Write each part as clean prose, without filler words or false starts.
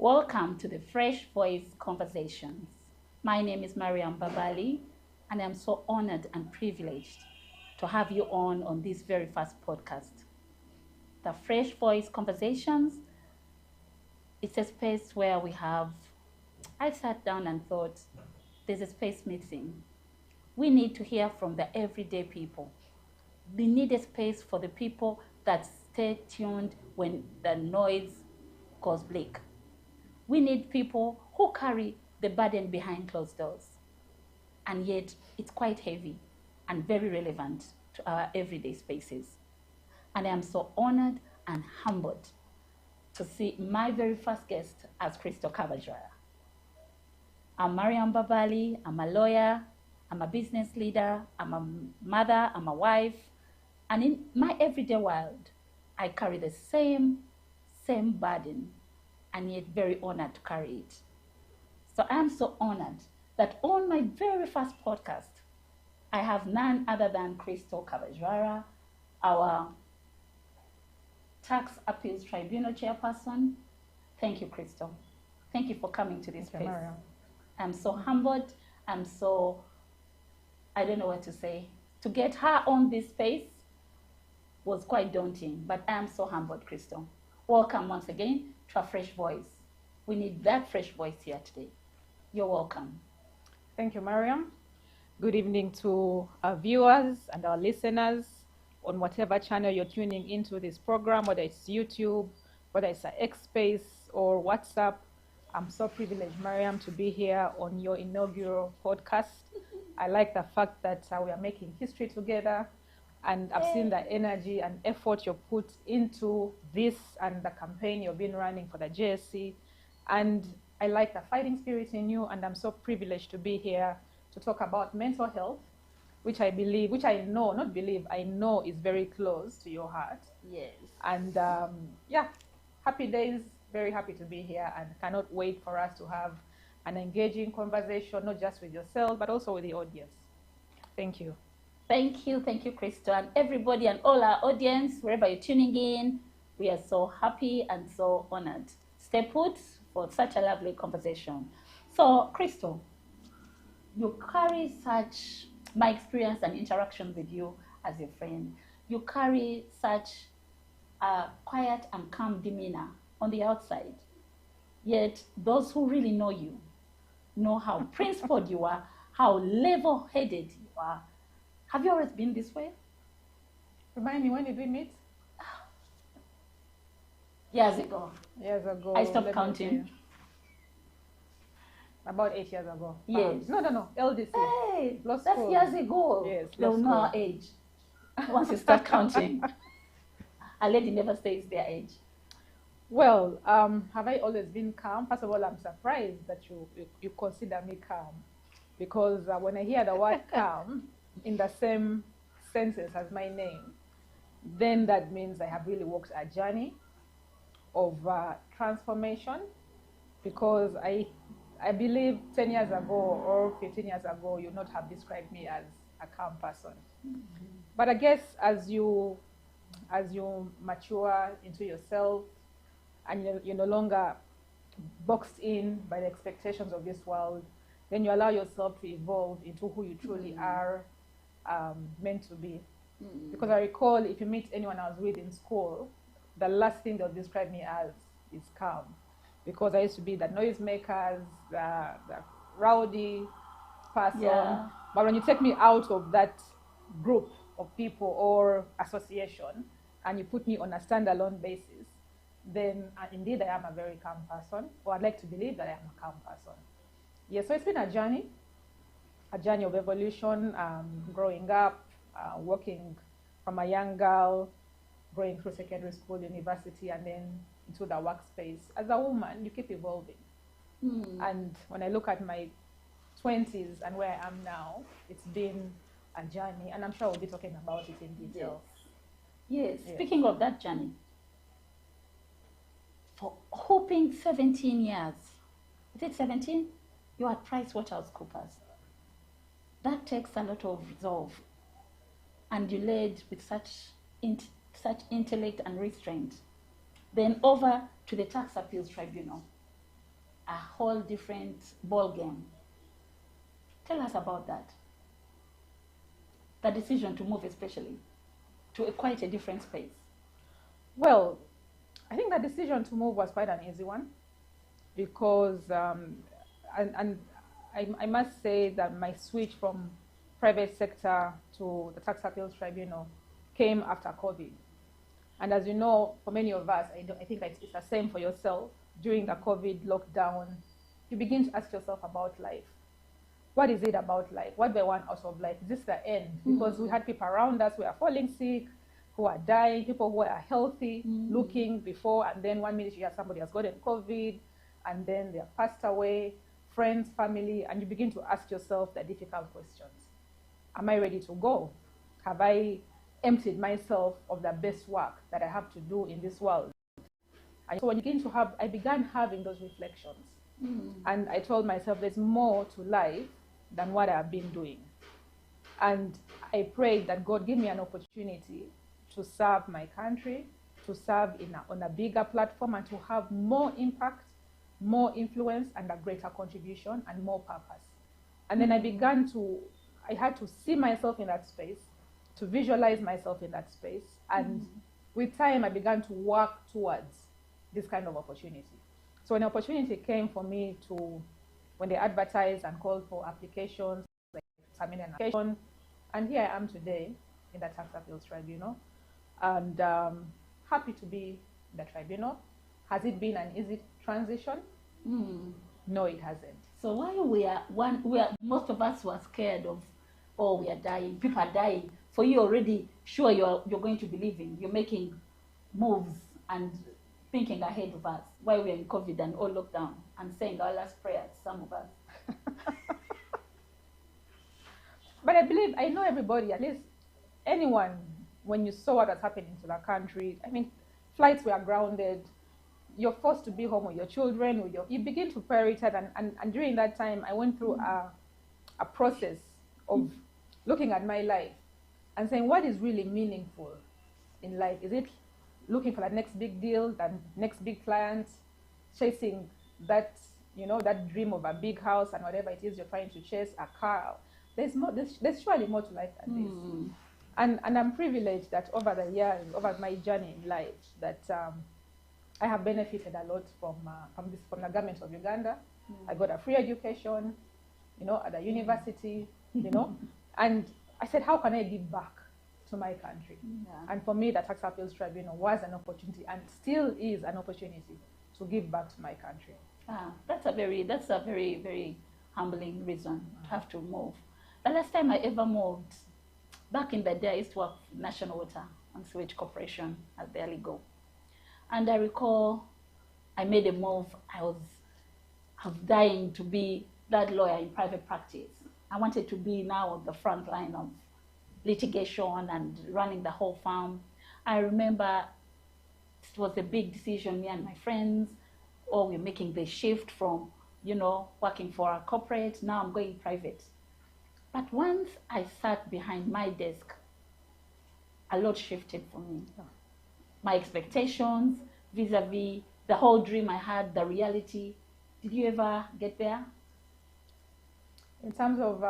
Welcome to the Fresh Voice Conversations. My name is Mariam Mbabaali, and I'm so honored and privileged to have you on this very first podcast. The Fresh Voice Conversations, it's a space where I sat down and thought, there's a space missing. We need to hear from the everyday people. We need a space for the people that stay tuned when the noise goes bleak. We need people who carry the burden behind closed doors. And yet, it's quite heavy and very relevant to our everyday spaces. And I am so honored and humbled to see my very first guest as Kabajwara. I'm Mariam Mbabaali, I'm a lawyer, I'm a business leader, I'm a mother, I'm a wife. And in my everyday world, I carry the same burden, and yet very honored to carry it. So I'm so honored that on my very first podcast, I have none other than Kabajwara, our Tax Appeals Tribunal chairperson. Thank you, Crystal. Thank you for coming to this place. I'm so humbled. I don't know what to say. To get her on this space was quite daunting, but I am so humbled, Crystal. Welcome once again to a fresh voice. We need that fresh voice here today. You're welcome. Thank you, Mariam. Good evening to our viewers and our listeners on whatever channel you're tuning into this program, whether it's YouTube, whether it's an X Space or WhatsApp. I'm so privileged, Mariam, to be here on your inaugural podcast. I like the fact that we are making history together, and I've seen the energy and effort you put into this and the campaign you've been running for the JSC. And I like the fighting spirit in you, and I'm so privileged to be here to talk about mental health, which I know is very close to your heart. Yes. And happy days, very happy to be here, and cannot wait for us to have an engaging conversation, not just with yourself, but also with the audience. Thank you. Thank you, Crystal, and everybody and all our audience, wherever you're tuning in. We are so happy and so honored. Stay put for such a lovely conversation. So, Crystal, you carry my experience and interaction with you as a friend, you carry such a quiet and calm demeanor on the outside. Yet, those who really know you know how principled you are, how level-headed you are. Have you always been this way? Remind me, when did we meet? Years ago. Years ago. I stopped counting. About 8 years ago. Yes. No. LDC. Hey, that's years ago. Yes. They'll know our age. Once you start counting. A lady never stays their age. Well, have I always been calm? First of all, I'm surprised that you consider me calm. Because when I hear the word calm in the same sentence as my name, then that means I have really walked a journey of transformation, because I believe 10 years ago or 15 years ago, you would not have described me as a calm person. Mm-hmm. But I guess as you mature into yourself and you're no longer boxed in by the expectations of this world, then you allow yourself to evolve into who you truly are meant to be. Mm-hmm. Because I recall, if you meet anyone I was with in school, the last thing they'll describe me as is calm. Because I used to be the noisemakers, the rowdy person. Yeah. But when you take me out of that group of people or association and you put me on a standalone basis, then indeed I am a very calm person, or I'd like to believe that I am a calm person. Yeah, so it's been a journey of evolution, growing up, working from a young girl, going through secondary school, university, and then into the workspace. As a woman, you keep evolving. Mm. And when I look at my 20s and where I am now, it's been a journey, and I'm sure we'll be talking about it in detail. Yes. Speaking of that journey, for hoping 17 years, is it 17? You're at PricewaterhouseCoopers. That takes a lot of resolve, and you led with such intellect and restraint. Then over to the Tax Appeals Tribunal. a whole different ball game. Tell us about that. The decision to move, especially to quite a different space. Well, I think the decision to move was quite an easy one because, and I must say that my switch from private sector to the Tax Appeals Tribunal came after COVID. And as you know, for many of us, I think it's the same for yourself. During the COVID lockdown, you begin to ask yourself about life. What is it about life? What do I want out of life? Is this the end? Because we had people around us who are falling sick, who are dying, people who are healthy, looking before, and then 1 minute you hear somebody has gotten COVID, and then they have passed away, friends, family, and you begin to ask yourself the difficult questions. Am I ready to go? Have I emptied myself of the best work that I have to do in this world? And so when you begin to have, I began having those reflections. And I told myself there's more to life than what I've been doing. And I prayed that God give me an opportunity to serve my country, to serve on a bigger platform, and to have more impact, more influence, and a greater contribution, and more purpose. And then I had to see myself in that space, to visualize myself in that space. And with time, I began to work towards this kind of opportunity. So an opportunity came for me when they advertised and called for applications, like submit an application. And here I am today in the Tax Appeals Tribunal. And happy to be in the tribunal. Has it been an easy transition? No, it hasn't. So most of us were scared of, oh, we are dying, people are dying. For you already sure you're going to be leaving, you're making moves and thinking ahead of us while we're in COVID and all lockdown and saying our last prayers, some of us. But I know everybody, at least anyone, when you saw what was happening to the country, I mean, flights were grounded, you're forced to be home with your children, you begin to prioritize, and during that time, I went through a process of looking at my life and saying, what is really meaningful in life? Is it looking for the next big deal, the next big client, chasing that, that dream of a big house and whatever it is you're trying to chase, a car? There's surely more to life than this. And I'm privileged that over the years, over my journey in life, that I have benefited a lot from the government of Uganda. I got a free education, at the university, and I said, how can I give back to my country? And for me, the Tax Appeals Tribunal was an opportunity and still is an opportunity to give back to my country. That's a very, very humbling reason to have to move. The last time I ever moved, back in the day, I used to work for National Water and Sewage Corporation at Barely Go. And I recall I made a move. I was dying to be that lawyer in private practice. I wanted to be now on the front line of litigation and running the whole firm. I remember it was a big decision, me and my friends, we're making the shift from, working for a corporate, now I'm going private. But once I sat behind my desk, a lot shifted for me. My expectations vis-a-vis the whole dream I had, the reality. Did you ever get there? In terms of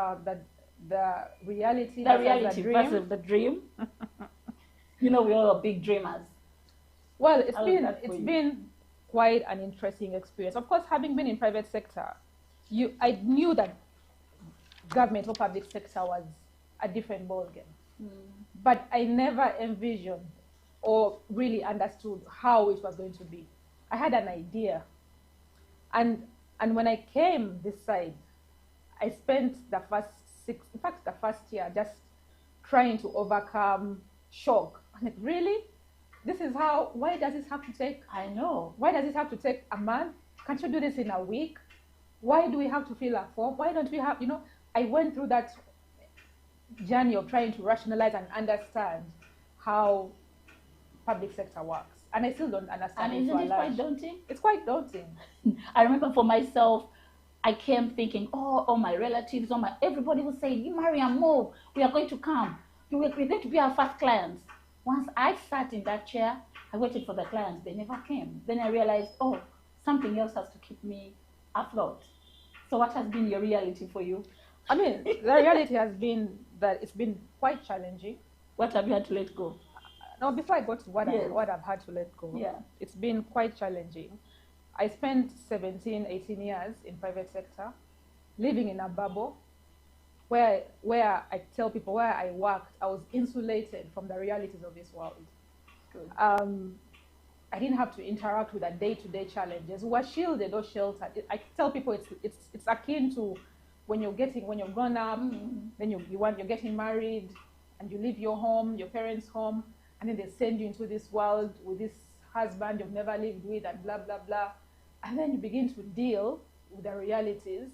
the reality, versus the dream. We're all big dreamers. Well, it's been quite an interesting experience. Of course, having been in private sector, I knew that government or public sector was a different ballgame. But I never envisioned or really understood how it was going to be. I had an idea. And when I came this side, I spent the first year just trying to overcome shock. And really? This is why does this have to take? I know. Why does it have to take a month? Can't you do this in a week? Why do we have to fill a form? Why don't we have, I went through that journey of trying to rationalize and understand how public sector works. And I still don't understand. And isn't it quite daunting? It's quite daunting. I remember for myself, I came thinking, all my relatives, everybody was saying, you Mariam, move, we are going to come. We're going to be our first clients. Once I sat in that chair, I waited for the clients, they never came. Then I realized, something else has to keep me afloat. So what has been your reality for you? I mean, the reality has been that it's been quite challenging. What have you had to let go? Now, before I go to what, Yes. what I've had to let go, Yeah. it's been quite challenging. I spent 17, 18 years in private sector, living in a bubble where I tell people where I worked, I was insulated from the realities of this world. Good. I didn't have to interact with the day-to-day challenges. We were shielded or sheltered. I tell people it's akin to when you're grown up, then you're getting married, and you leave your home, your parents' home, and then they send you into this world with this husband you've never lived with, and blah blah blah, and then you begin to deal with the realities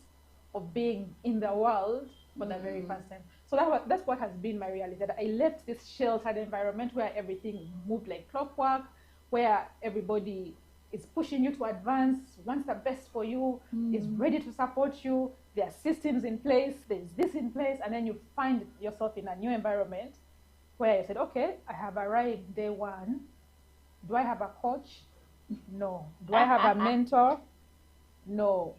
of being in the world for the very first time. So that's what has been my reality. That I left this sheltered environment where everything moved like clockwork, where everybody is pushing you to advance, wants the best for you, is ready to support you. There are systems in place, there's this in place, and then you find yourself in a new environment where you said, okay, I have arrived day one. Do I have a coach? No. Do I have a mentor? No.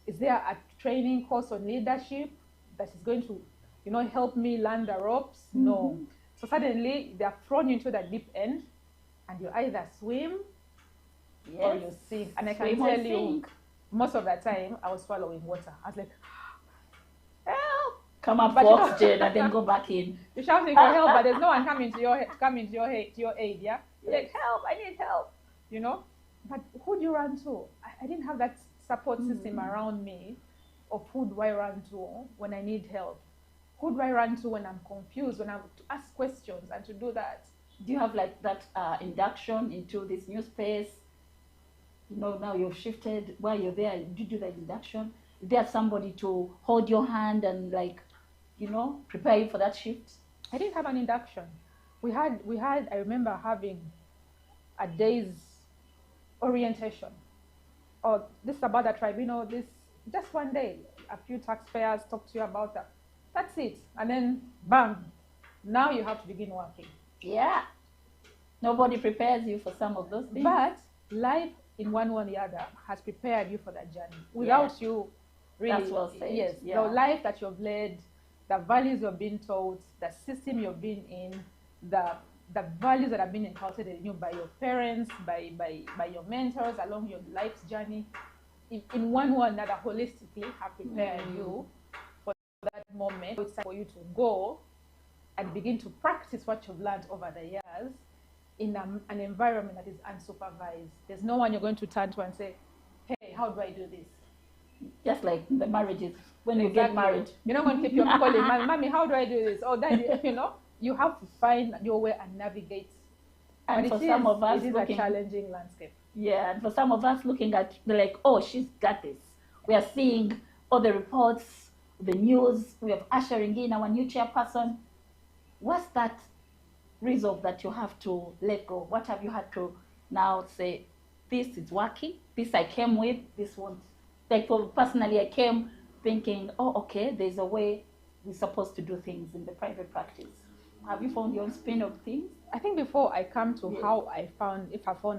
Is there a training course on leadership that is going to, help me learn the ropes? No. So suddenly they're thrown into the deep end, and you either swim or you sink. And I can tell you, most of the time I was swallowing water. I was like, help! Come up for oxygen and then go back in. You're shouting for help, but there's no one coming to your aid. Yeah, you're like, help! I need help. But who do you run to? I didn't have that support system around me. Of who do I run to when I need help? Who do I run to when I'm confused? When I'm to ask questions and to do that. Do you have like that induction into this new space? Now you've shifted. While you're there, did you do the induction? Is there somebody to hold your hand and prepare you for that shift? I didn't have an induction. We had. I remember having a day's orientation. Oh, this is about the tribunal. This just one day. A few taxpayers talk to you about that. That's it. And then bam, now you have to begin working. Yeah. Nobody prepares you for some of those things. But life in one way or the other has prepared you for that journey without you really. That's well said. Yes. Yeah. The life that you've led, the values you've been taught, the system you've been in, the values that have been inculcated in you by your parents, by your mentors along your life's journey, in one way or another, holistically have prepared you for that moment. It's time for you to go and begin to practice what you've learned over the years in an environment that is unsupervised. There's no one you're going to turn to and say, hey, how do I do this? Just like the marriages, when you get married. You're not going to keep your calling, mommy, how do I do this? Or daddy, you have to find your way and navigate. And for some of us, it is a challenging landscape. Yeah, and for some of us looking at, they're like, oh, she's got this. We are seeing all the reports, the news, we are ushering in our new chairperson. What's that resolve that you have to let go? What have you had to now say, this is working, this I came with, this won't. Like personally, I came thinking, oh, okay, there's a way we're supposed to do things in the private practice. Have you found your own spin of things? I think before I come to how I found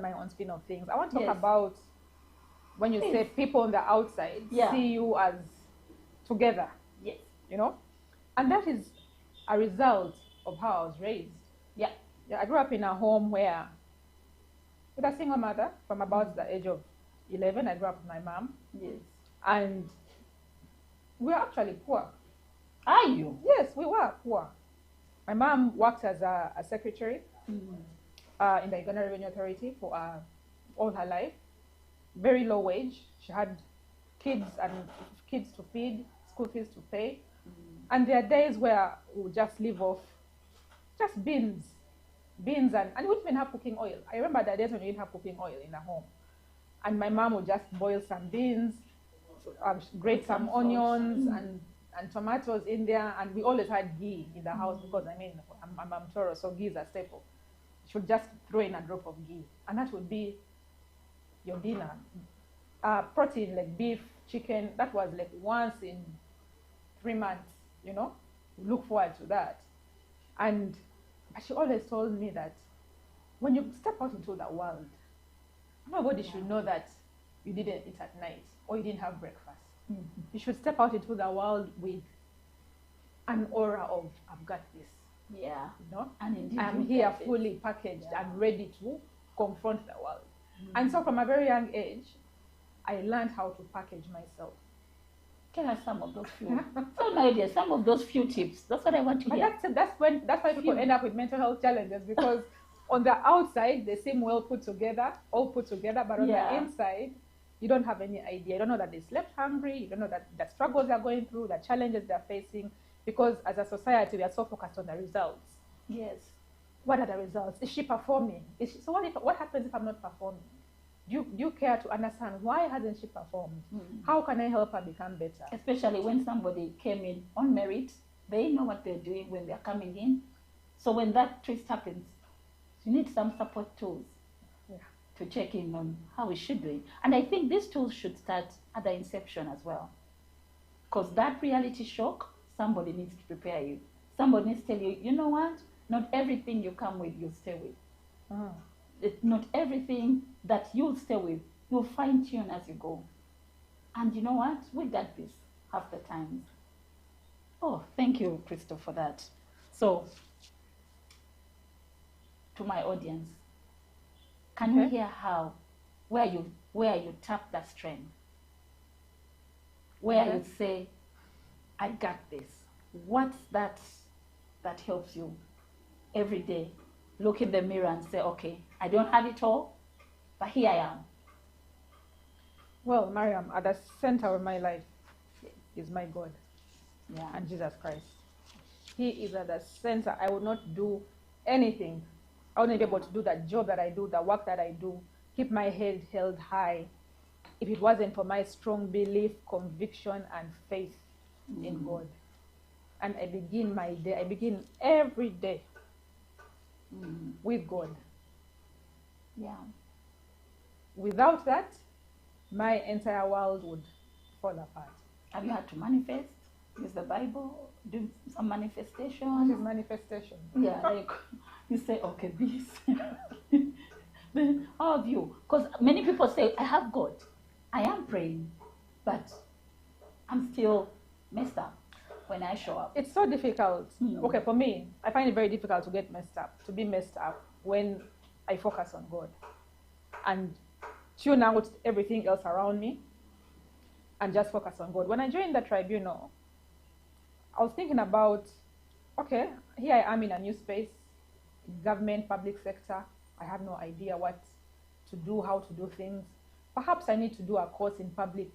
my own spin of things, I want to talk about when you say people on the outside see you as together. Yes. And that is a result of how I was raised. Yeah. I grew up in a home with a single mother from about the age of 11. I grew up with my mom. Yes. And we were actually poor. Are you? Yes, we were poor. My mom worked as a secretary in the Uganda Revenue Authority for all her life. Very low wage. She had kids to feed, school fees to pay. And there are days where we would just live off just beans, and we wouldn't even have cooking oil. I remember the days when we didn't have cooking oil in the home. And my mom would just boil some beans, grate some onions and tomatoes in there, and we always had ghee in the house because I'm Toro, so ghee is a staple. She would just throw in a drop of ghee, and that would be your dinner. Protein like beef, chicken, that was like once in 3 months, look forward to that. And she always told me that when you step out into the world, nobody should know that you didn't eat at night, or you didn't have breakfast. Mhm. You should step out into the world with an aura of, I've got this. Yeah. You know, And indeed, I'm you here get it. fully packaged Yeah. and ready to confront the world. Mhm. And so from a very young age, I learned how to package myself. Tell us some of those few. Some ideas, some of those few tips. That's what I want to But hear. that's why people Few. end up with mental health challenges, because on the outside they seem all put together, but on Yeah. the inside, you don't have any idea. You don't know that they slept hungry. You don't know that the struggles they're going through, the challenges they're facing, because as a society we are so focused on the results. Yes. What are the results? Is she performing? So what happens if I'm not performing? Do you care to understand why hasn't she performed? Mm. How can I help her become better? Especially when somebody came in on merit, they know what they're doing when they're coming in. So when that twist happens, you need some support tools to check in on how we should do it. And I think these tools should start at the inception as well. Because that reality shock, somebody needs to prepare you. Somebody needs to tell you, you know what? Not everything you come with, you stay with. Not everything that you'll stay with, you'll fine tune as you go. And you know what? We got this half the times. Oh, thank you, Crystal, for that. So, to my audience, can you hear how, where you tap that strength? Where you say, I got this. What's that helps you every day? Look in the mirror and say, okay, I don't have it all, but here I am. Well, Mariam, at the center of my life is my God, Yeah. and Jesus Christ. He is at the center. I would not do anything. I wouldn't be able to do the job that I do, the work that I do, keep my head held high, if it wasn't for my strong belief, conviction, and faith in God. And I begin my day, I begin every day with God. Yeah. Without that, my entire world would fall apart. Have you had to manifest? Use the Bible? Do some manifestation? What is manifestation? Yeah, like you say, okay, this. Then all of you, because many people say, I have God, I am praying, but I'm still messed up when I show up. It's so difficult. Okay, for me, I find it very difficult to get messed up, to be messed up when I focus on God and tune out everything else around me and just focus on God. When I joined the tribunal, I was thinking about, okay, here I am in a new space, government, public sector. I have no idea what to do, how to do things. Perhaps I need to do a course in public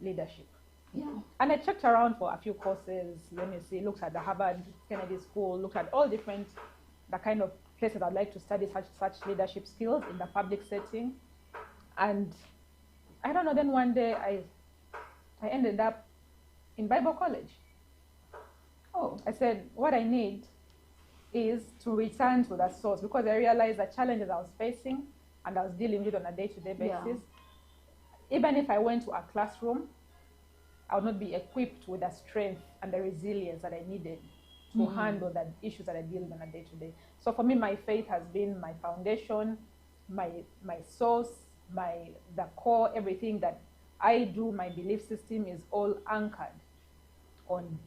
leadership. Yeah. And I checked around for a few courses, looked at the Harvard Kennedy School, looked at all different, the kind of places I'd like to study such leadership skills in the public setting. And I don't know, then one day I ended up in Bible college. Oh. I said, what I need is to return to the source, because I realized the challenges I was facing and I was dealing with on a day-to-day basis. Yeah. Even if I went to a classroom, I would not be equipped with the strength and the resilience that I needed to handle the issues that I deal with on a day-to-day. So for me, my faith has been my foundation, my source, the core, everything that I do, my belief system is all anchored on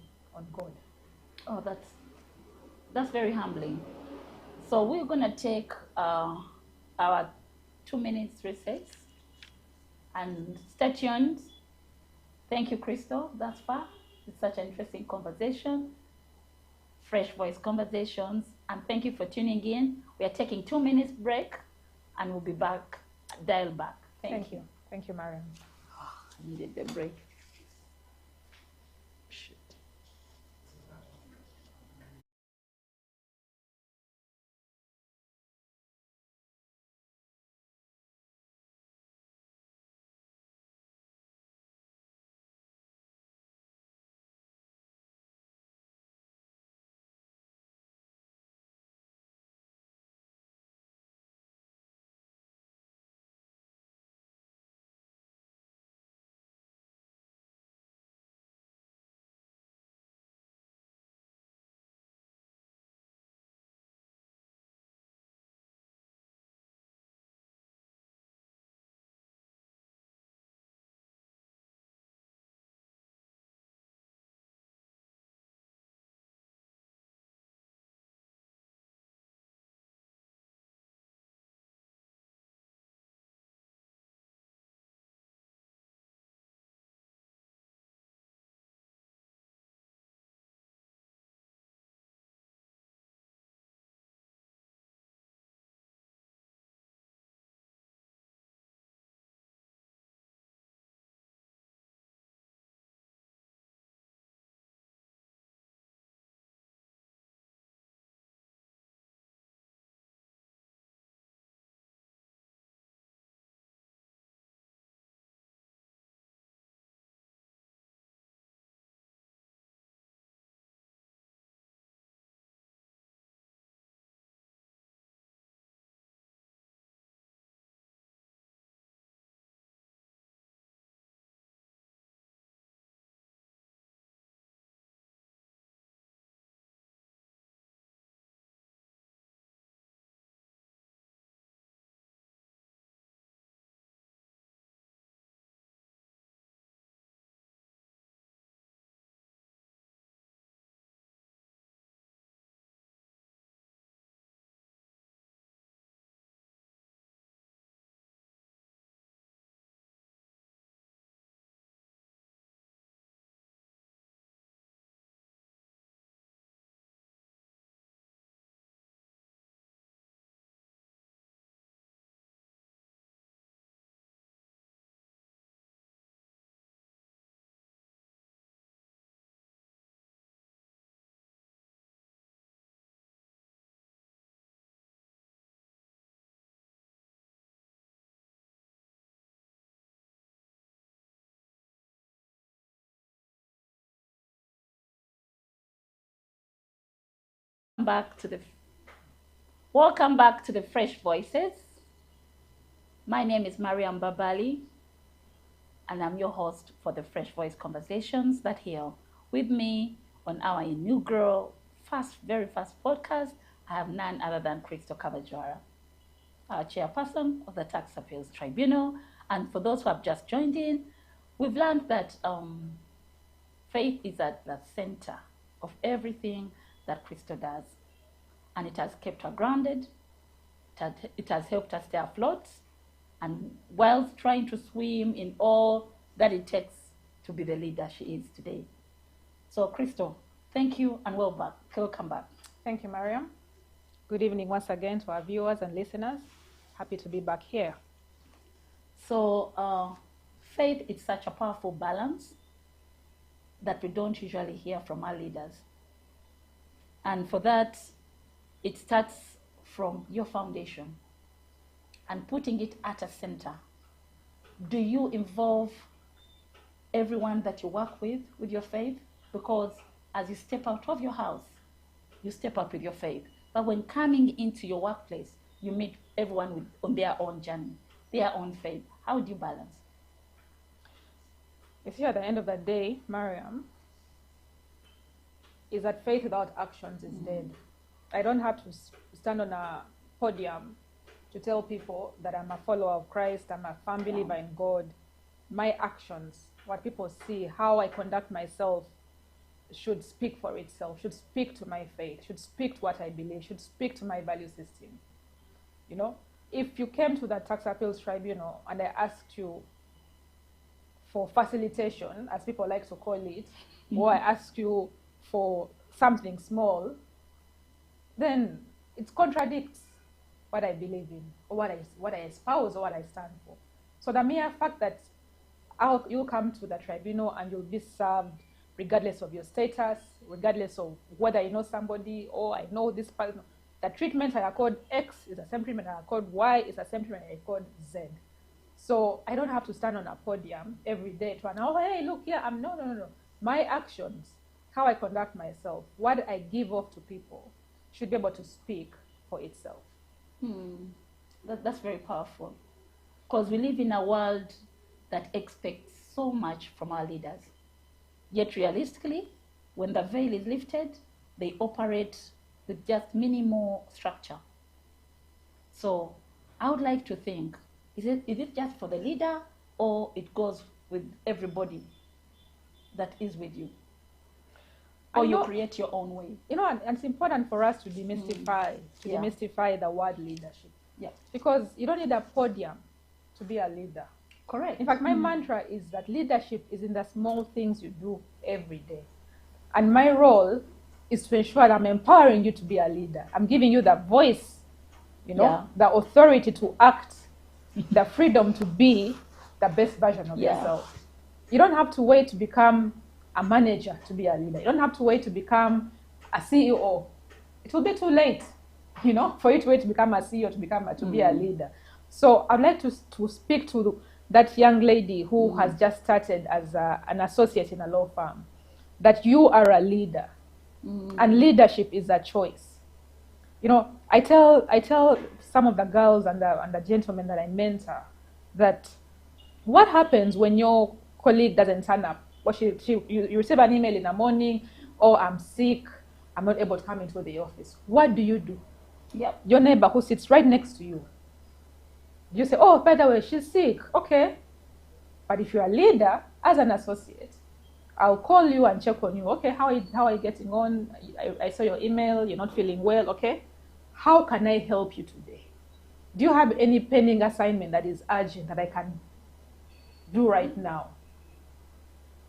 God. Oh, that's very humbling. So we're going to take our 2 minutes recess and stay tuned. Thank you, Crystal, thus far. It's such an interesting conversation, fresh voice conversations, and thank you for tuning in. We are taking 2 minutes break and we'll be back, dial back. Thank you. Thank you, Mariam. Oh, I needed the break. back to the Welcome back to the Fresh Voices. My name is Mariam Mbabaali, and I'm your host for the Fresh Voice Conversations. That here with me on our inaugural very fast podcast, I have none other than Kabajwara, our chairperson of the Tax Appeals Tribunal. And for those who have just joined in, we've learned that faith is at the center of everything that Crystal does. And it has kept her grounded. It has helped her stay afloat. And whilst trying to swim in all that it takes to be the leader she is today. So, Crystal, thank you and welcome back. Thank you, Mariam. Good evening once again to our viewers and listeners. Happy to be back here. So, faith is such a powerful balance that we don't usually hear from our leaders. And for that, it starts from your foundation and putting it at a center. Do you involve everyone that you work with your faith? Because as you step out of your house, you step out with your faith. But when coming into your workplace, you meet everyone on their own journey, their own faith. How do you balance? You see, at the end of the day, Mariam, is that faith without actions is dead. I don't have to stand on a podium to tell people that I'm a follower of Christ, I'm a firm believer in God. My actions, what people see, how I conduct myself, should speak for itself, should speak to my faith, should speak to what I believe, should speak to my value system. You know, if you came to the Tax Appeals Tribunal and I asked you for facilitation, as people like to call it, or I asked you for something small, then it contradicts what I believe in, or what I espouse, or what I stand for. So the mere fact that you'll come to the tribunal and you'll be served regardless of your status, regardless of whether you know somebody or I know this person, the treatment I accord X is the same treatment I accord Y, is the same treatment I accord Z. So I don't have to stand on a podium every day to announce, hey, look here, no. My actions, how I conduct myself, what I give off to people, should be able to speak for itself. That's very powerful. Because we live in a world that expects so much from our leaders. Yet realistically, when the veil is lifted, they operate with just minimal structure. So I would like to think, is it just for the leader, or it goes with everybody that is with you? Or you create your own way. You know, and it's important for us to demystify the word leadership. Yeah. Because you don't need a podium to be a leader. Correct. In fact, my mantra is that leadership is in the small things you do every day. And my role is to ensure that I'm empowering you to be a leader. I'm giving you the voice, the authority to act, the freedom to be the best version of yourself. You don't have to wait to become a manager to be a leader. You don't have to wait to become a CEO. It will be too late, for you to wait to become a CEO, to be a leader. So I'd like to speak to that young lady who has just started as an associate in a law firm, that you are a leader, and leadership is a choice. I tell some of the girls and the gentlemen that I mentor that what happens when your colleague doesn't turn up? Or you receive an email in the morning, or I'm sick, I'm not able to come into the office. What do? Yep. Your neighbor who sits right next to you, you say, oh, by the way, she's sick. Okay. But if you're a leader, as an associate, I'll call you and check on you. Okay, how are you getting on? I saw your email, you're not feeling well. Okay. How can I help you today? Do you have any pending assignment that is urgent that I can do right now?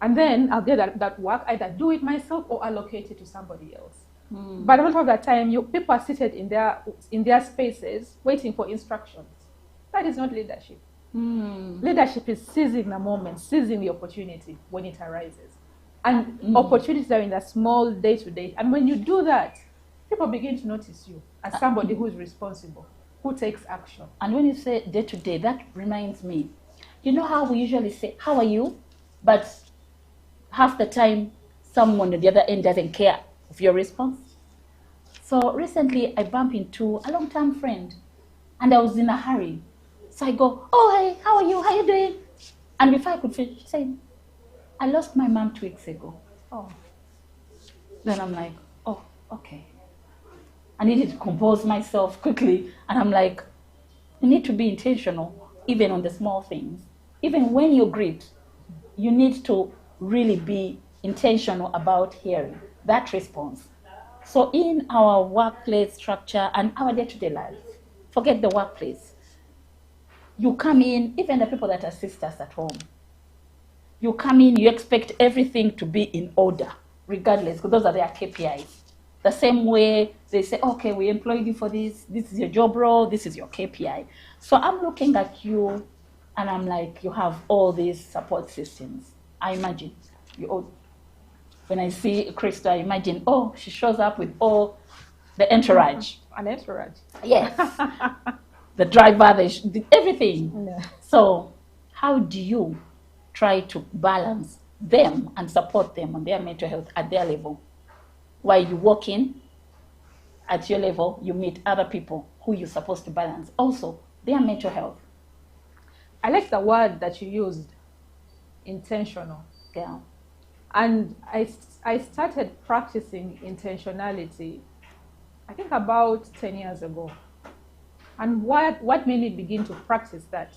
And then I'll get that work, either do it myself or allocate it to somebody else. But a lot of the time, people are seated in their spaces waiting for instructions. That is not leadership. Leadership is seizing the moment, seizing the opportunity when it arises. And opportunities are in the small day-to-day. And when you do that, people begin to notice you as somebody who is responsible, who takes action. And when you say day-to-day, that reminds me, you know how we usually say, how are you? But half the time, someone at the other end doesn't care of your response. So recently I bumped into a long-term friend and I was in a hurry. So I go, oh, hey, how are you? How you doing? And before I could finish, she said, I lost my mom 2 weeks ago. Oh. Then I'm like, oh, okay. I needed to compose myself quickly. And I'm like, you need to be intentional, even on the small things. Even when you greet, you need to really be intentional about hearing that response. So in our workplace structure and our day-to-day life, forget the workplace. You come in, even the people that assist us at home, you come in, you expect everything to be in order, regardless, because those are their KPIs. The same way they say, okay, we employed you for this, this is your job role, this is your KPI. So I'm looking at you and I'm like, you have all these support systems. I imagine, when I see Krista, I imagine, oh, she shows up with all the entourage. An entourage. Yes. The driver, everything. Yeah. So how do you try to balance them and support them on their mental health at their level? While you walk in at your level, you meet other people who you're supposed to balance. Also, their mental health. I like the word that you used, intentional. Yeah. And I started practicing intentionality, I think about 10 years ago. And what made me begin to practice that?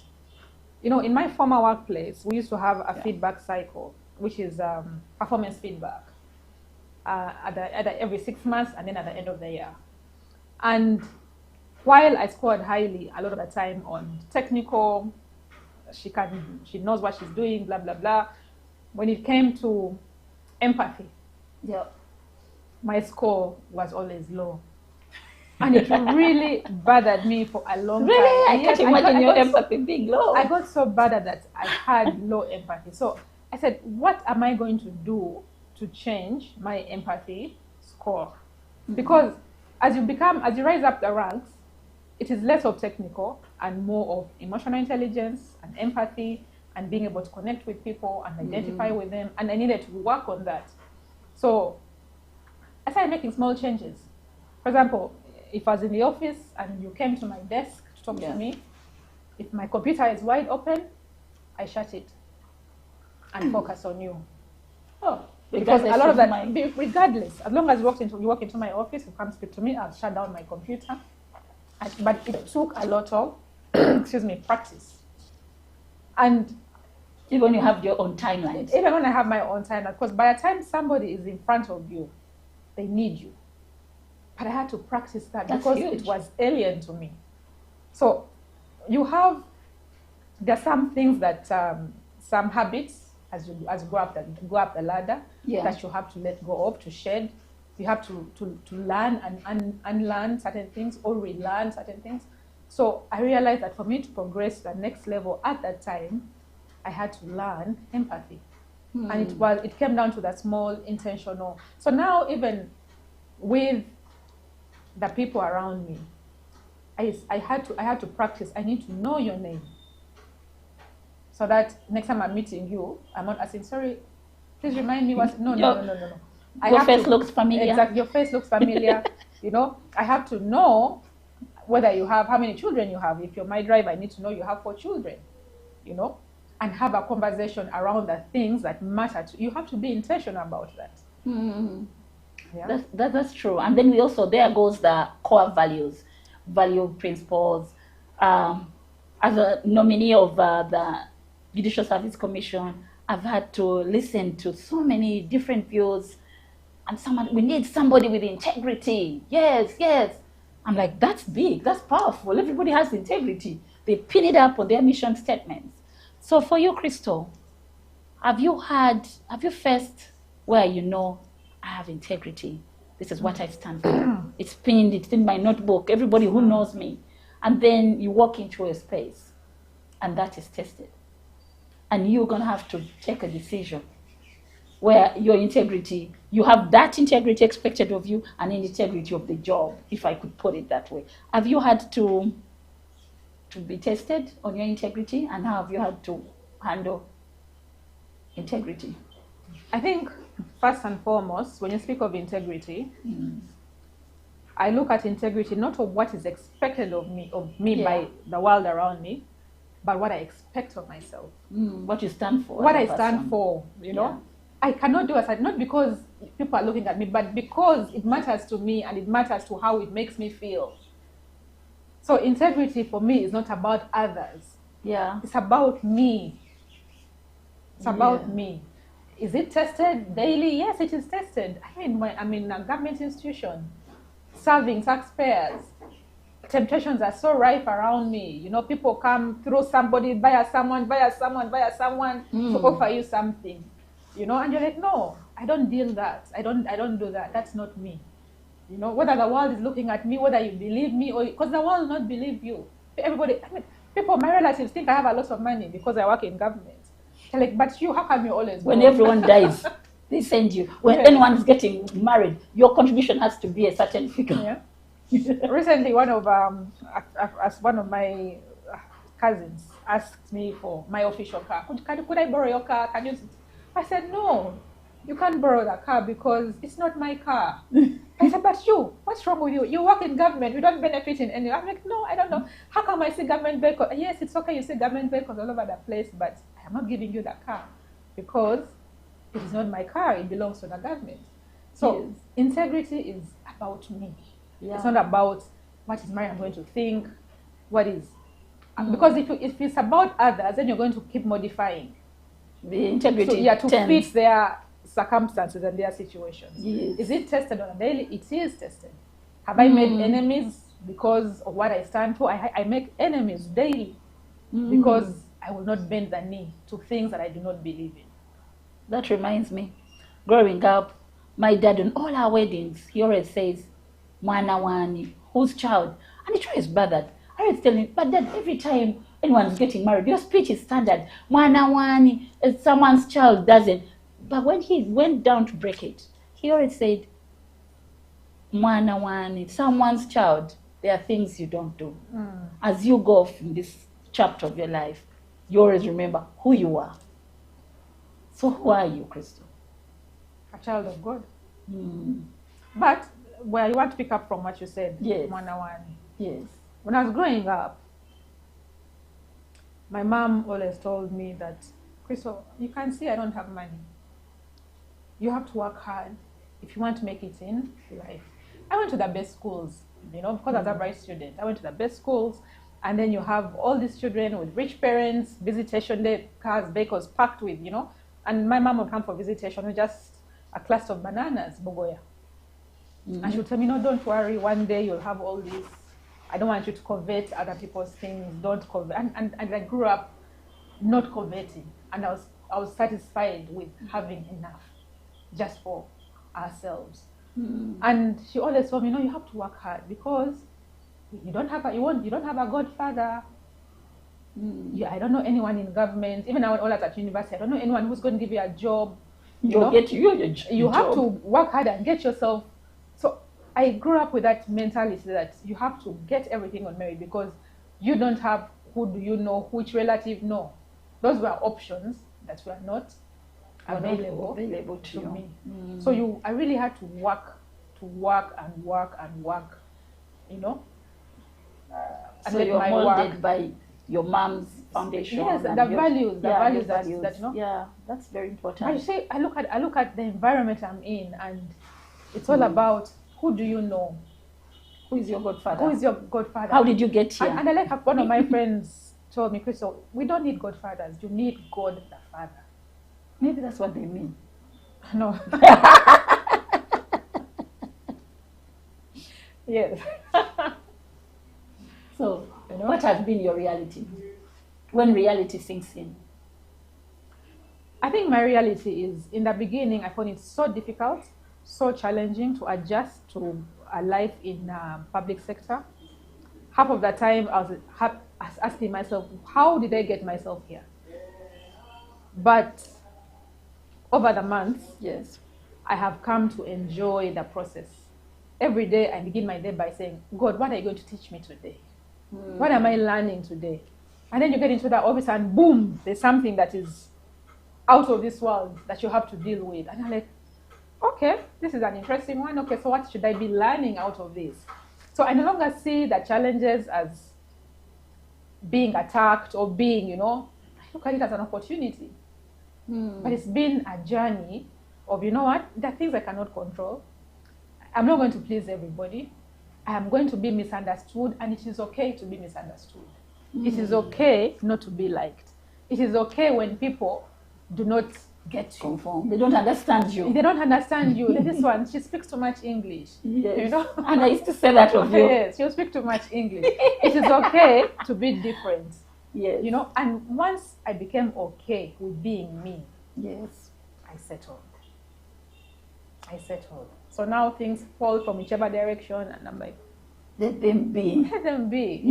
You know, in my former workplace, we used to have a feedback cycle, which is performance feedback every 6 months and then at the end of the year. And while I scored highly a lot of the time on technical, she knows what she's doing, blah, blah, blah. When it came to empathy, my score was always low. And it really bothered me for a long time. Really? I can't imagine your empathy being low. I got so bothered that I had low empathy. So I said, what am I going to do to change my empathy score? Because as you rise up the ranks, it is less of technical and more of emotional intelligence and empathy and being able to connect with people and identify with them. And I needed to work on that. So I started making small changes. For example, if I was in the office and you came to my desk to talk to me, if my computer is wide open, I shut it and focus on you. Oh, because a lot of that, regardless, as long as you walk into my office, you come speak to me, I'll shut down my computer. But it took a lot of, practice. And even when you have your own timeline. Even when I have my own timeline, because by the time somebody is in front of you, they need you. But I had to practice that because it was alien to me. So there's some things that, some habits, as you go up the ladder, that you have to let go of, to shed. You have to learn and unlearn certain things or relearn certain things. So I realized that for me to progress to the next level at that time, I had to learn empathy. And it came down to that small intentional. So now even with the people around me, I had to practice. I need to know your name. So that next time I'm meeting you, I'm not asking, sorry, please remind me what, no. Your face looks familiar. Exactly, your face looks familiar. You know, I have to know whether you have, how many children you have. If you're my driver, I need to know you have 4 children, you know, and have a conversation around the things that matter to you. You have to be intentional about that. Yeah. That's true. And then there goes the core values, value principles. As a nominee of the Judicial Service Commission, I've had to listen to so many different views. And we need somebody with integrity. Yes. I'm like, that's big, that's powerful. Everybody has integrity. They pin it up on their mission statements. So for you, Crystal, have you faced where you know I have integrity? This is what I stand for. It's pinned, it's in my notebook, everybody who knows me. And then you walk into a space and that is tested. And you're going to have to take a decision where your integrity, you have that integrity expected of you and the integrity of the job, if I could put it that way. Have you had to be tested on your integrity, and how have you had to handle integrity? I think first and foremost, when you speak of integrity, I look at integrity not of what is expected of me by the world around me, but what I expect of myself. What you stand for. What I stand for, you know. Yeah. I cannot do as I, not because people are looking at me, but because it matters to me and it matters to how it makes me feel. So integrity for me is not about others. Yeah. It's about me. It's about me. Is it tested daily? Yes, it is tested. I mean, when I'm in a government institution, serving taxpayers, temptations are so rife around me. You know, people come through somebody, via someone to offer you something. You know, and you're like, no, I don't deal that. I don't do that. That's not me. You know, whether the world is looking at me, whether you believe me, or because the world will not believe you. Everybody, I mean, people, my relatives think I have a lot of money because I work in government. They're like, but you, how come you always when everyone dies, they send you. When anyone is getting married, your contribution has to be a certain figure. Yeah. Recently, one of my cousins asked me for my official car. Could I borrow your car? Can you? I said, no, you can't borrow that car because it's not my car. I said, but you, what's wrong with you? You work in government, you don't benefit in any. I'm like, no, I don't know. How come I see government vehicles? Yes, it's okay, you see government vehicles all over the place, but I'm not giving you that car because it is not my car, it belongs to the government. So integrity is about me. Yeah. It's not about what is Mariam going to think, what is. Because if it's about others, then you're going to keep modifying. The integrity to fit their circumstances and their situations. Yes. Is it tested on a daily? It is tested. Have I made enemies because of what I stand for? I make enemies daily because I will not bend the knee to things that I do not believe in. That reminds me, growing up, my dad on all our weddings, he always says, "Mwana wani," whose child? And he tries bothered. I always tell him, but Dad, every time anyone's getting married, your speech is standard. Mwana wani, someone's child doesn't. But when he went down to break it, he always said, "Mwana wani, someone's child. There are things you don't do." As you go off in this chapter of your life, you always remember who you are. So who are you, Crystal? A child of God. But where you want to pick up from what you said, Mwana wani. Yes. When I was growing up, my mom always told me that, Crystal, you can see I don't have money. You have to work hard if you want to make it in life. I went to the best schools, you know, because I was a bright student. I went to the best schools, and then you have all these children with rich parents, visitation day, cars, vehicles packed with, you know, and my mom would come for visitation with just a cluster of bananas, bogoya. And she would tell me, no, don't worry, one day you'll have all this. I don't want you to covet other people's things. Don't covet. And I grew up not coveting, and I was satisfied with having enough, just for ourselves. And she always told me, no, you have to work hard because you don't have a godfather. I don't know anyone in government. Even now, when I was at university, I don't know anyone who's going to give you a job. You have to work hard and get yourself. So I grew up with that mentality that you have to get everything on merit because you don't have who do you know, which relative, no. Those were options that were not available to me. So I really had to work and work, you know. So you're molded by your mom's foundation. Yes, and the values that you know. Yeah, that's very important. But you see, I look at the environment I'm in, and it's all about who do you know? Who is your godfather? Who is your godfather? How did you get here? And I like how one of my friends told me, Crystal, we don't need godfathers. You need God the Father. Maybe that's what they mean. No. Yes. So, what has been your reality? When reality sinks in? I think my reality is, in the beginning, I found it so difficult, so challenging to adjust to a life in public sector. Half of the time, I was asking myself, how did I get myself here? But over the months, yes, I have come to enjoy the process. Every day, I begin my day by saying, God, what are you going to teach me today? What am I learning today? And then you get into the office and boom, there's something that is out of this world that you have to deal with. And I'm like, okay, this is an interesting one. Okay, so what should I be learning out of this? So I no longer see the challenges as being attacked or being, I look at it as an opportunity. But it's been a journey of, you know what, there are things I cannot control. I'm not going to please everybody. I am going to be misunderstood, and it is okay to be misunderstood. It is okay not to be liked. It is okay when people do not get you. Conform. They don't understand you. They don't understand you. This one, she speaks too much English. Yes. And I used to say that of you. Yes, she'll speak too much English. It is okay to be different. Yes. And once I became okay with being me, yes, I settled. So now things fall from whichever direction, and I'm like, let them be. Let them be,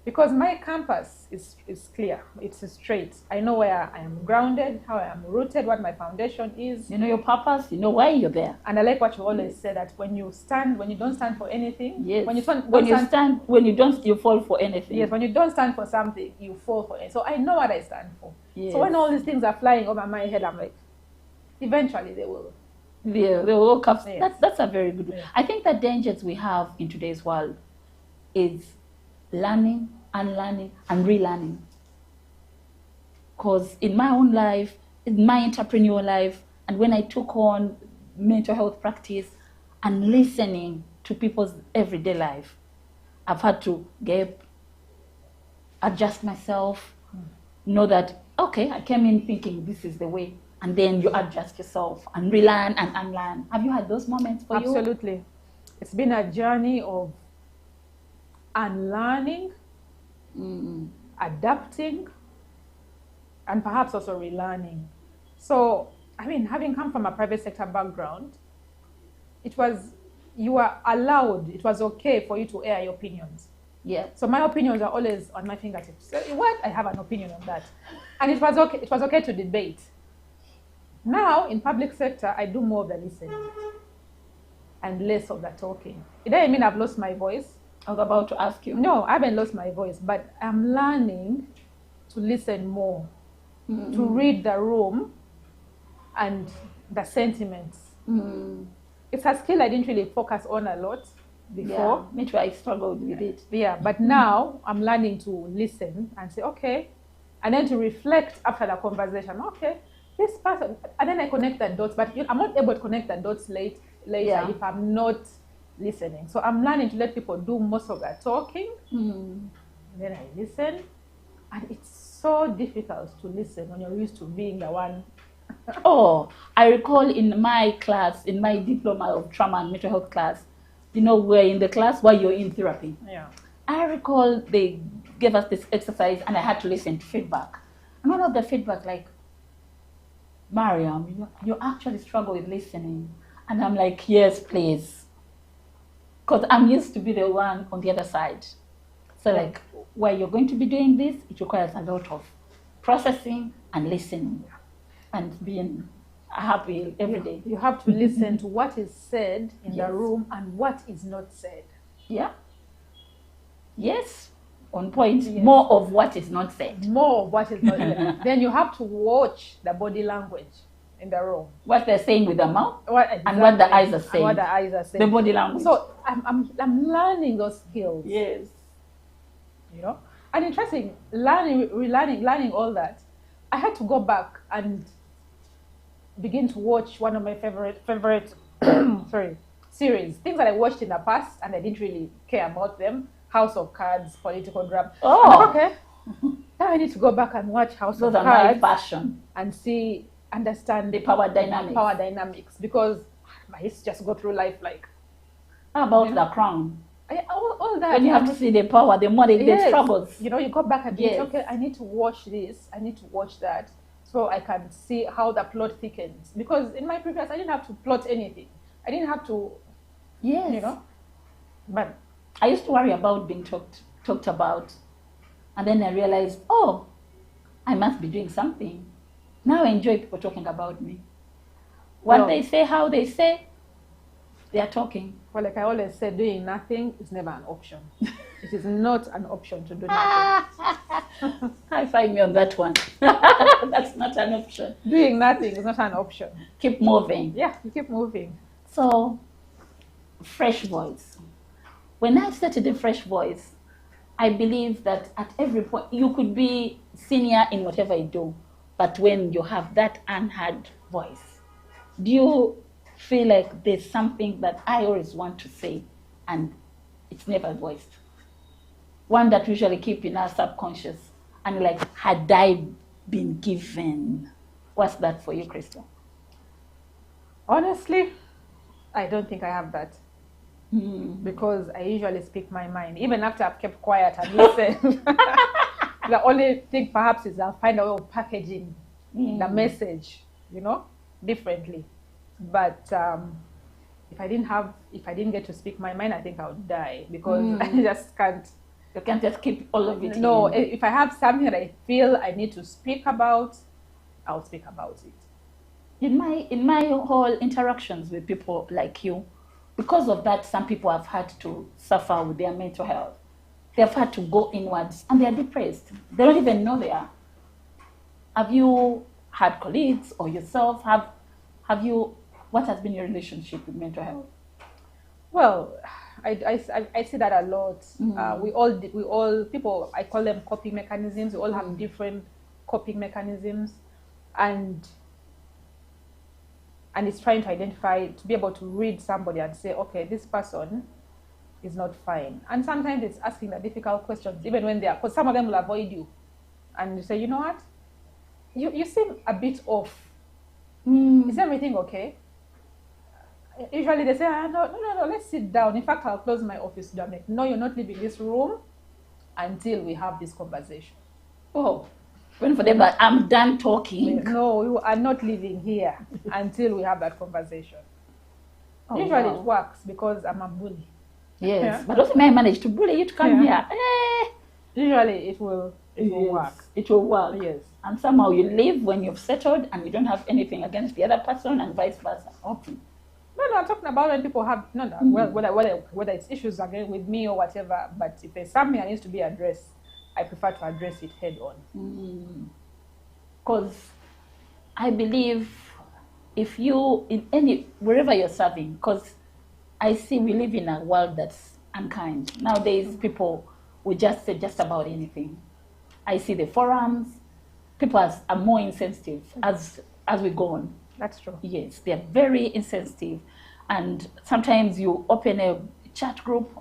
because my compass is clear. It's straight. I know where I am grounded, how I am rooted, what my foundation is. You know your purpose. You know why you're there. And I like what you always say, that when you don't stand for anything. Yes. When you fall for anything. Yes. When you don't stand for something, you fall for it. So I know what I stand for. Yes. So when all these things are flying over my head, I'm like, eventually they will. Yeah, they will come. Yes. That's a very good one. Yeah. I think the dangers we have in today's world is learning, unlearning, and relearning. Because in my own life, in my entrepreneurial life, and when I took on mental health practice and listening to people's everyday life, I've had to adjust myself, know that, okay, I came in thinking this is the way, and then you adjust yourself and relearn and unlearn. Have you had those moments for you? Absolutely. It's been a journey of unlearning, adapting, and perhaps also relearning. So, having come from a private sector background, you were allowed, it was okay for you to air your opinions. Yeah. So my opinions are always on my fingertips. So what? I have an opinion on that. And it was okay to debate. Now, in public sector, I do more of the listening and less of the talking. It doesn't mean I've lost my voice. I was about to ask you. No, I haven't lost my voice, but I'm learning to listen more, to read the room and the sentiments. It's a skill I didn't really focus on a lot before. Yeah, me too, I struggled with it. Yeah, but now I'm learning to listen and say, okay, and then to reflect after the conversation. Okay, this person, and then I connect the dots, but I'm not able to connect the dots later if I'm not listening. So I'm learning to let people do most of the talking, and then I listen, and it's so difficult to listen when you're used to being the one. Oh, I recall in my class, in my diploma of trauma and mental health class, we're in the class while you're in therapy. Yeah. I recall they gave us this exercise and I had to listen to feedback. And one of the feedback, like, Mariam, you actually struggle with listening. And I'm like, yes, please. Because I'm used to be the one on the other side. So like, while you're going to be doing this, it requires a lot of processing and listening and being happy every day. You have to listen to what is said in the room and what is not said. Yeah. Yes. On point. Yes. More of what is not said. More of what is not said. Then you have to watch the body language in the room. What they're saying with the mouth exactly. And what the eyes are saying. And what the eyes are saying. The body language. So I'm learning those skills. Yes. And interesting, learning all that. I had to go back and begin to watch one of my favorite series. Things that I watched in the past and I didn't really care about them. House of Cards, political drama. Oh. Like, okay. Now I need to go back and watch House of Cards. My passion. And understand the power dynamics. Because I used to just go through life like. How about the Crown? All that. When you have to see the power, the money, the struggles. You go back and think, okay, I need to watch this, I need to watch that, so I can see how the plot thickens. Because in my previous, I didn't have to plot anything. I didn't have to, But I used to worry about being talked about. And then I realized, I must be doing something. Now I enjoy people talking about me. What they say, how they say, They are talking. Well, like I always say, doing nothing is never an option. It is not an option to do nothing. High five me on that one. That's not an option. Doing nothing is not an option. Keep moving. Yeah, you keep moving. So, fresh voice. When I started the fresh voice, I believe that at every point, you could be senior in whatever you do, but when you have that unheard voice, do you feel like there's something that I always want to say and it's never voiced? One that usually keep in our subconscious and like, had I been given? What's that for you, Crystal? Honestly, I don't think I have that. Because I usually speak my mind, even after I've kept quiet and listened. The only thing perhaps is I'll find a way of packaging the message, differently. But if I didn't get to speak my mind, I think I would die, because I just can't. You can't just keep all of it. No, if I have something that I feel I need to speak about, I'll speak about it. In my whole interactions with people like you, because of that, some people have had to suffer with their mental health. They've had to go inwards and they're depressed. They don't even know they are. Have you had colleagues or yourself? What has been your relationship with mental health? Well, I see that a lot. We all people, I call them coping mechanisms. We all have different coping mechanisms, and it's trying to identify, to be able to read somebody and say, okay, this person is not fine. And sometimes it's asking the difficult questions, even when they are, because some of them will avoid you. And you say, you know what? You seem a bit off. Is everything okay? Usually they say, no, let's sit down. In fact, I'll close my office door. I'm like, no, you're not leaving this room until we have this conversation. Oh. When for them, but I'm done talking. No, you are not leaving here until we have that conversation. Oh, usually wow. It works because I'm a bully. Yes, Yeah. but also may I manage to bully you to come here. Usually it will work. It will work. Yes. And somehow you leave when you've settled and you don't have anything against the other person, and vice versa. Okay. No, I'm talking about when people have well, whether it's issues again with me or whatever. But if there's something that needs to be addressed, I prefer to address it head on. Because I believe if you, wherever you're serving, because I see we live in a world that's unkind. Nowadays, people will just say just about anything. I see the forums, people are more insensitive as we go on. That's true. Yes, they're very insensitive. And sometimes you open a chat group,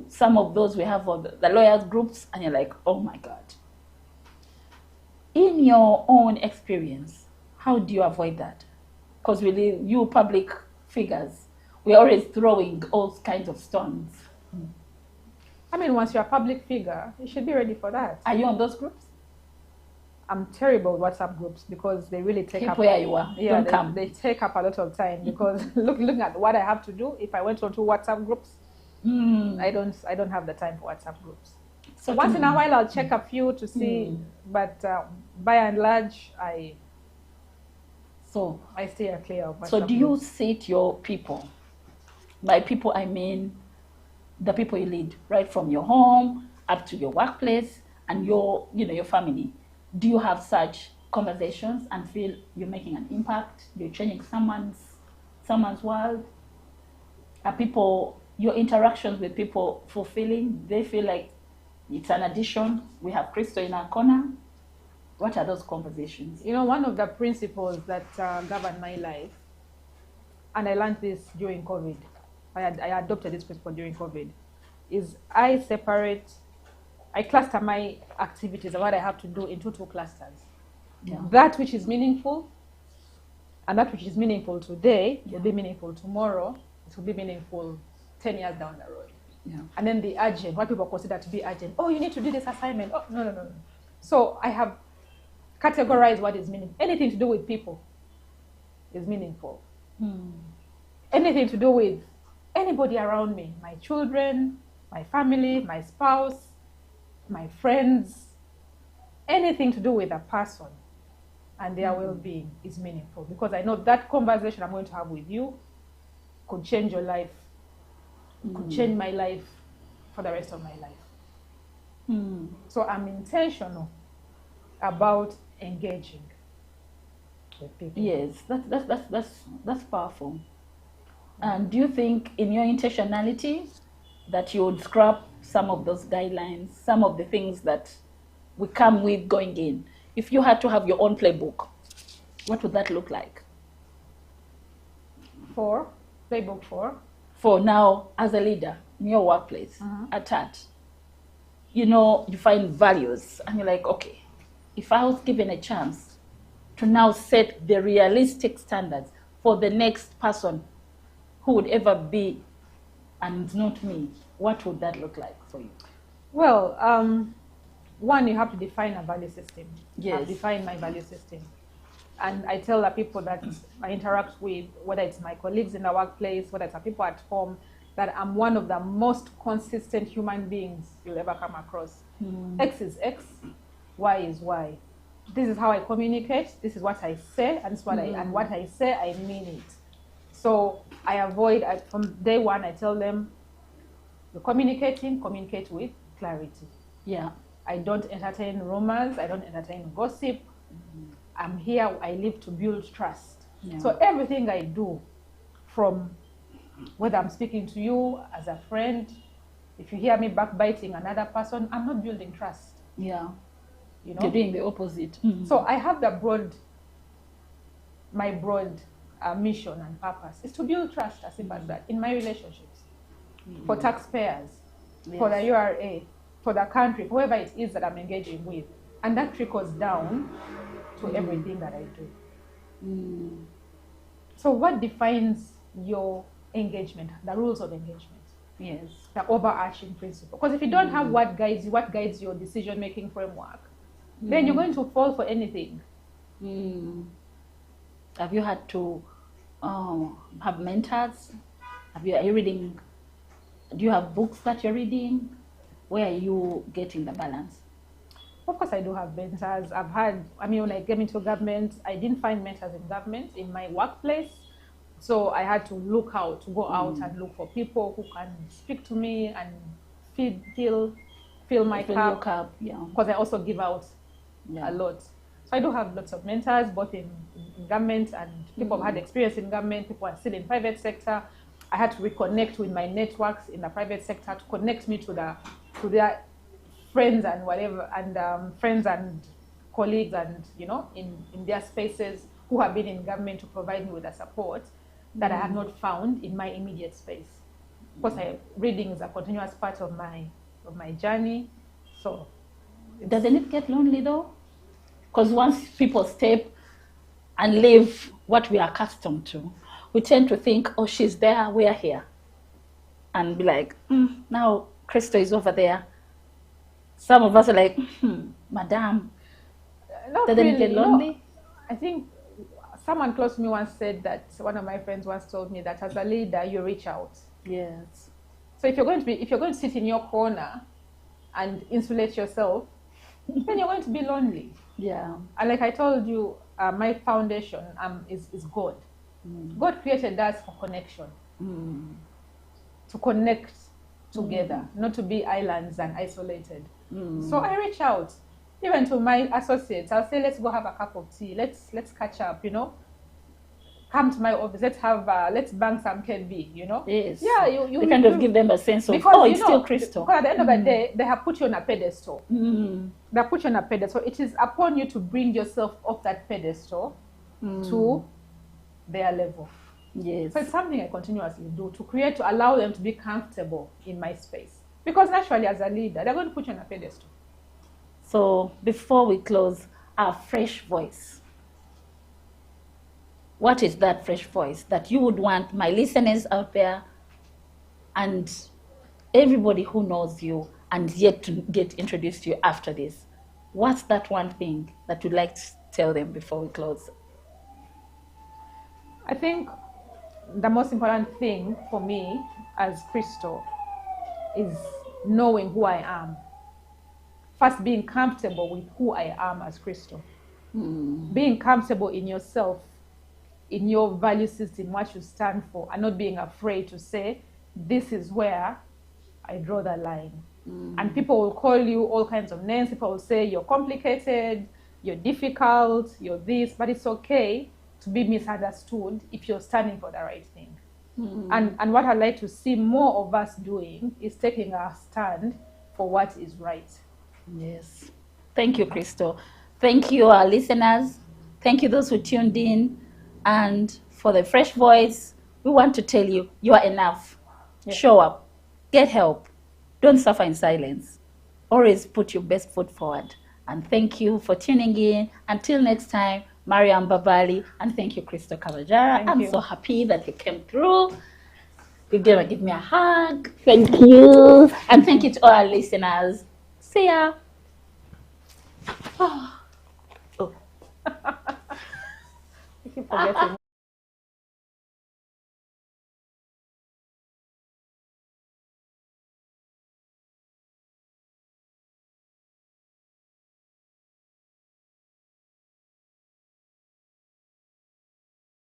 some of those we have on the lawyers groups, and you're like, oh my God. In your own experience, how do you avoid that? Because you public figures, we're always throwing all kinds of stones. I mean, once you're a public figure, you should be ready for that. Are you on those groups? I'm terrible with WhatsApp groups because they really take up. Where you are. Yeah, Don't come. They take up a lot of time because looking at what I have to do. If I went onto WhatsApp groups, I don't have the time for WhatsApp groups. So once in a while I'll check a few to see, but by and large I stay clear of WhatsApp. So do you sit your people? By people I mean the people you lead, right from your home up to your workplace and your family. Do you have such conversations and feel you're making an impact? You're changing someone's world? Are your interactions with people fulfilling? They feel like it's an addition. We have Crystal in our corner. What are those conversations? One of the principles that govern my life, and I learned this during COVID. I adopted this principle during COVID, is I cluster my activities and what I have to do into two clusters. Yeah. That which is meaningful, and that which is meaningful today will be meaningful tomorrow. It will be meaningful 10 years down the road. Yeah. And then the urgent, what people consider to be urgent. Oh, you need to do this assignment. Oh, no. So I have categorized what is meaningful. Anything to do with people is meaningful. Anything to do with anybody around me, my children, my family, my spouse, my friends, anything to do with a person and their well-being is meaningful, because I know that conversation I'm going to have with you could change your life could change my life for the rest of my life. So I'm intentional about engaging with people. Yes, that's powerful. And do you think in your intentionality that you would scrap some of those guidelines, some of the things that we come with going in? If you had to have your own playbook, what would that look like? Playbook For now, as a leader in your workplace, at that, you know, you find values and you're like, okay, if I was given a chance to now set the realistic standards for the next person who would ever be and not me, what would that look like for you? Well, one, you have to define a value system. Yes. I've defined my value system. And I tell the people that I interact with, whether it's my colleagues in the workplace, whether it's the people at home, that I'm one of the most consistent human beings you'll ever come across. X is X, Y is Y. This is how I communicate, this is what I say, and what I say, I mean it. So I avoid, from day one, I tell them, you're communicate with clarity. Yeah. I don't entertain rumors, I don't entertain gossip. I'm here, I live to build trust. Yeah. So everything I do, from whether I'm speaking to you as a friend, if you hear me backbiting another person, I'm not building trust. Yeah. You know? You're doing the opposite. So I have my broad mission and purpose is to build trust, as simple as that, in my relationships, for taxpayers, for the URA, for the country, whoever it is that I'm engaging with. And that trickles down to everything that I do. So what defines your engagement, the rules of engagement? Yes. The overarching principle. Because if you don't have what guides your decision-making framework, then you're going to fall for anything. Have you had to have mentors? Are you reading? Do you have books that you're reading? Where are you getting the balance? Of course, I do have mentors. When I came into government, I didn't find mentors in government, in my workplace. So I had to go out and look for people who can speak to me and fill my cup. Yeah. Because I also give out a lot. So I do have lots of mentors, both in government and people who had experience in government, people who are still in private sector. I had to reconnect with my networks in the private sector to connect me to their friends and whatever, and friends and colleagues, and in their spaces who have been in government to provide me with the support that I have not found in my immediate space. Of course, reading is a continuous part of my journey. So, doesn't it get lonely though? Because once people step and leave what we are accustomed to, we tend to think, oh, she's there, we're here, and be like, now Crystal is over there. Some of us are like, Madam, doesn't it get lonely? No. I think someone close to me once said that, one of my friends once told me that as a leader, you reach out. Yes. So if you're going to sit in your corner and insulate yourself, then you're going to be lonely. Yeah. And like I told you, my foundation is God. God created us for connection. To connect together, not to be islands and isolated. So I reach out, even to my associates. I'll say, let's go have a cup of tea. Let's catch up. Come to my office. Let's bang some KB. Yes. Yeah, you kind of give them a sense of, it's still Crystal. Because at the end of the day, they have put you on a pedestal. They have put you on a pedestal. It is upon you to bring yourself off that pedestal to their level. Yes. So it's something I continuously do to allow them to be comfortable in my space. Because naturally, as a leader, they're going to put you on a pedestal. So before we close, our fresh voice. What is that fresh voice that you would want my listeners out there and everybody who knows you and yet to get introduced to you after this? What's that one thing that you'd like to tell them before we close? I think the most important thing for me as Crystal is knowing who I am. First, being comfortable with who I am as Crystal. Being comfortable in yourself, in your value system, what you stand for, and not being afraid to say, this is where I draw the line. And people will call you all kinds of names. People will say you're complicated, you're difficult, you're this, but it's okay to be misunderstood if you're standing for the right thing. And what I'd like to see more of us doing is taking a stand for what is right. Yes. Thank you, Crystal. Thank you, our listeners. Thank you, those who tuned in. And for the fresh voice, we want to tell you, you are enough. Yeah. Show up. Get help. Don't suffer in silence. Always put your best foot forward. And thank you for tuning in. Until next time, Mariam Mbabaali. And thank you, Crystal Kabajwara. I'm so happy that you came through. You're going to give me a hug. Thank you. And thank you to all our listeners. See ya. Oh. I keep forgetting.